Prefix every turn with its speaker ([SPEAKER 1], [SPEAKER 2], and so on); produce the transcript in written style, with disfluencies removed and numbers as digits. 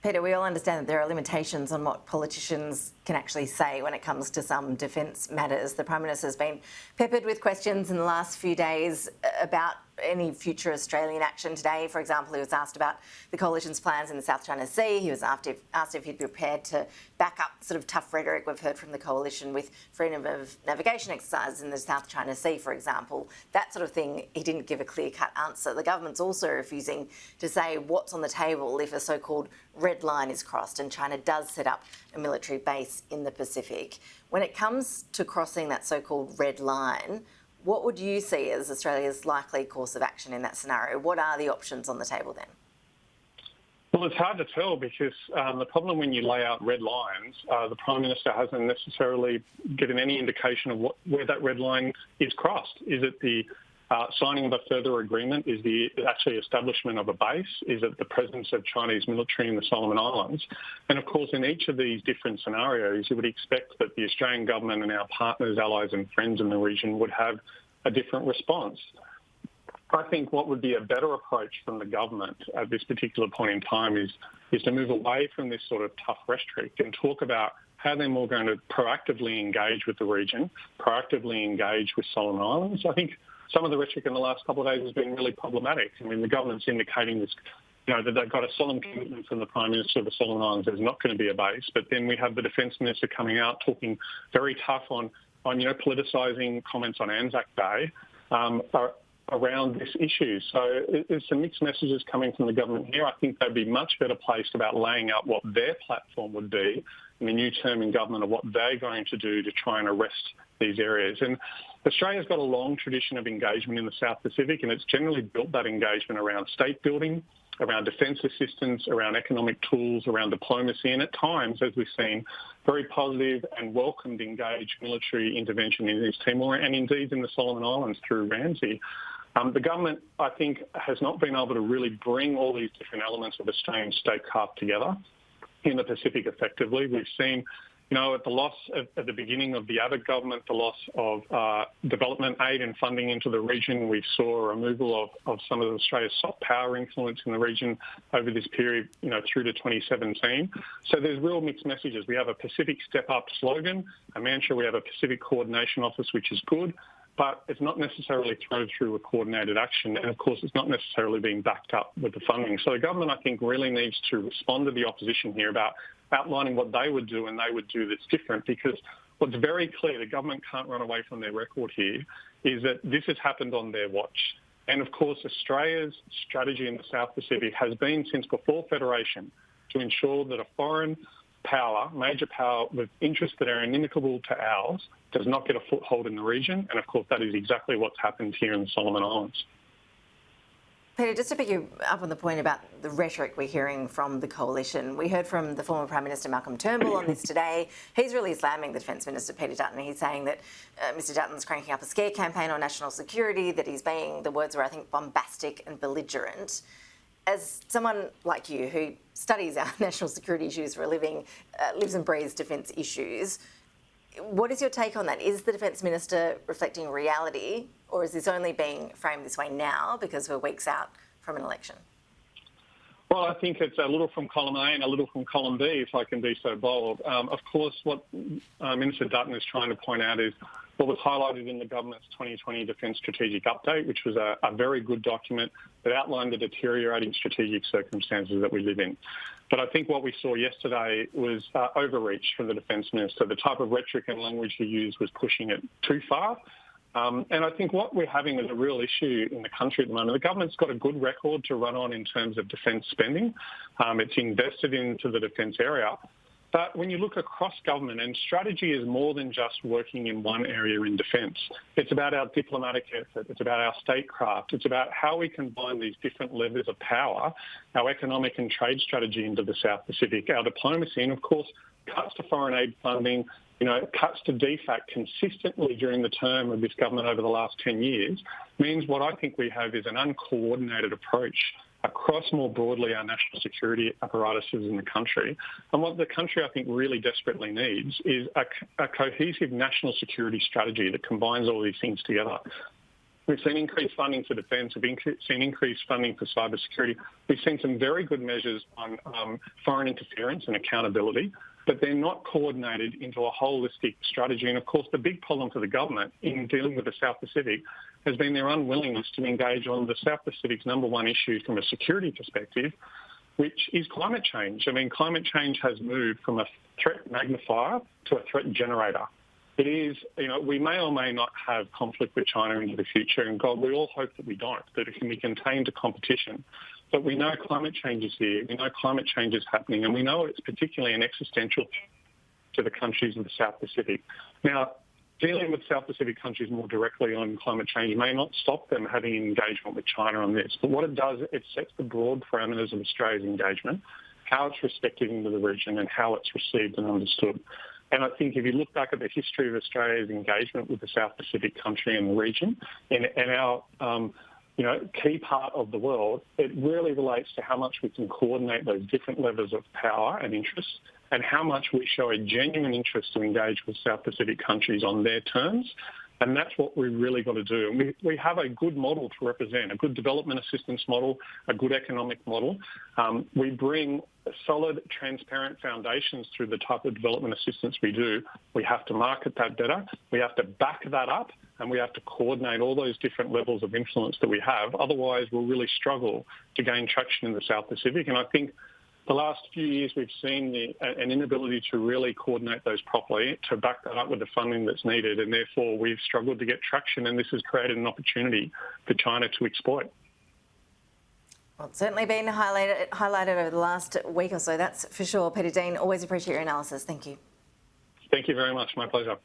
[SPEAKER 1] Peter, we all understand that there are limitations on what politicians can actually say when it comes to some defence matters. The Prime Minister has been peppered with questions in the last few days about any future Australian action. Today, for example, he was asked about the coalition's plans in the South China Sea. He was asked if he'd be prepared to back up sort of tough rhetoric we've heard from the coalition with freedom of navigation exercises in the South China Sea, for example. That sort of thing, he didn't give a clear-cut answer. The government's also refusing to say what's on the table if a so-called red line is crossed and China does set up a military base in the Pacific. When it comes to crossing that so-called red line, what would you see as Australia's likely course of action in that scenario? What are the options on the table then?
[SPEAKER 2] Well, it's hard to tell because the problem when you lay out red lines, the Prime Minister hasn't necessarily given any indication of where that red line is crossed. Is it the signing of a further agreement? Is the actually establishment of a base? Is it the presence of Chinese military in the Solomon Islands? And of course, in each of these different scenarios, you would expect that the Australian government and our partners, allies and friends in the region would have a different response. I think what would be a better approach from the government at this particular point in time is to move away from this sort of tough rhetoric and talk about how they're more going to proactively engage with the region, proactively engage with Solomon Islands. I think some of the rhetoric in the last couple of days has been really problematic. I mean, the government's indicating this, that they've got a solemn commitment from the Prime Minister of the Solomon Islands there's not going to be a base, but then we have the Defence Minister coming out talking very tough on politicising comments on Anzac Day around this issue. So there's some mixed messages coming from the government here. I think they'd be much better placed about laying out what their platform would be in the new term in government of what they're going to do to try and arrest these areas. And Australia's got a long tradition of engagement in the South Pacific, and it's generally built that engagement around state building, around defence assistance, around economic tools, around diplomacy, and at times, as we've seen, very positive and welcomed engaged military intervention in East Timor and indeed in the Solomon Islands through Ramsay. The government, I think, has not been able to really bring all these different elements of Australian statecraft together in the Pacific effectively. We've seen, at the loss at the beginning of the Abbott government, the loss of development aid and funding into the region. We saw a removal of some of Australia's soft power influence in the region over this period, through to 2017. So there's real mixed messages. We have a Pacific Step Up slogan, a mantra. We have a Pacific Coordination Office, which is good, but it's not necessarily through a coordinated action. And of course, it's not necessarily being backed up with the funding. So the government, I think, really needs to respond to the opposition here about outlining what they would do and they would do that's different, because what's very clear, the government can't run away from their record here, is that this has happened on their watch. And of course, Australia's strategy in the South Pacific has been since before Federation to ensure that a foreign power, major power with interests that are inimical to ours, does not get a foothold in the region. And of course, that is exactly what's happened here in the Solomon Islands.
[SPEAKER 1] Peter, just to pick you up on the point about the rhetoric we're hearing from the coalition, we heard from the former Prime Minister Malcolm Turnbull on this today. He's really slamming the Defence Minister Peter Dutton. He's saying that Mr Dutton's cranking up a scare campaign on national security, that he's being, the words were, I think, bombastic and belligerent. As someone like you who studies our national security issues for a living, lives and breathes defence issues, what is your take on that? Is the Defence Minister reflecting reality, or is this only being framed this way now because we're weeks out from an election?
[SPEAKER 2] Well, I think it's a little from column A and a little from column B, if I can be so bold. Of course, what Minister Dutton is trying to point out is what was highlighted in the government's 2020 Defence Strategic Update, which was a very good document that outlined the deteriorating strategic circumstances that we live in. But I think what we saw yesterday was overreach from the Defence Minister. The type of rhetoric and language he used was pushing it too far. And I think what we're having is a real issue in the country at the moment. The government's got a good record to run on in terms of defence spending. It's invested into the defence area. But when you look across government, and strategy is more than just working in one area in defence. It's about our diplomatic effort. It's about our statecraft. It's about how we combine these different levers of power, our economic and trade strategy into the South Pacific, our diplomacy, and of course, cuts to foreign aid funding, cuts to DFAT consistently during the term of this government over the last 10 years, means what I think we have is an uncoordinated approach across more broadly our national security apparatuses in the country. And what the country, I think, really desperately needs is a cohesive national security strategy that combines all these things together. We've seen increased funding for defence. We've seen increased funding for cybersecurity. We've seen some very good measures on foreign interference and accountability, but they're not coordinated into a holistic strategy. And of course, the big problem for the government in dealing with the South Pacific has been their unwillingness to engage on the South Pacific's number one issue from a security perspective, which is climate change. I mean, climate change has moved from a threat magnifier to a threat generator. It is, we may or may not have conflict with China into the future, and God, we all hope that we don't, that it can be contained to competition. But we know climate change is here, we know climate change is happening, and we know it's particularly an existential to the countries of the South Pacific. Now, dealing with South Pacific countries more directly on climate change may not stop them having engagement with China on this, but what it does, it sets the broad parameters of Australia's engagement, how it's respected into the region and how it's received and understood. And I think if you look back at the history of Australia's engagement with the South Pacific country and the region, and our key part of the world, it really relates to how much we can coordinate those different levels of power and interests, and how much we show a genuine interest to engage with South Pacific countries on their terms. And that's what we really got to do. And we have a good model to represent, a good development assistance model, a good economic model. We bring solid, transparent foundations through the type of development assistance we do. We have to market that better. We have to back that up, and we have to coordinate all those different levels of influence that we have. Otherwise, we'll really struggle to gain traction in the South Pacific. And I think the last few years, we've seen an inability to really coordinate those properly, to back that up with the funding that's needed, and therefore we've struggled to get traction, and this has created an opportunity for China to exploit.
[SPEAKER 1] Well, it's certainly been highlighted over the last week or so, that's for sure. Peter Dean, always appreciate your analysis. Thank you.
[SPEAKER 2] Thank you very much. My pleasure.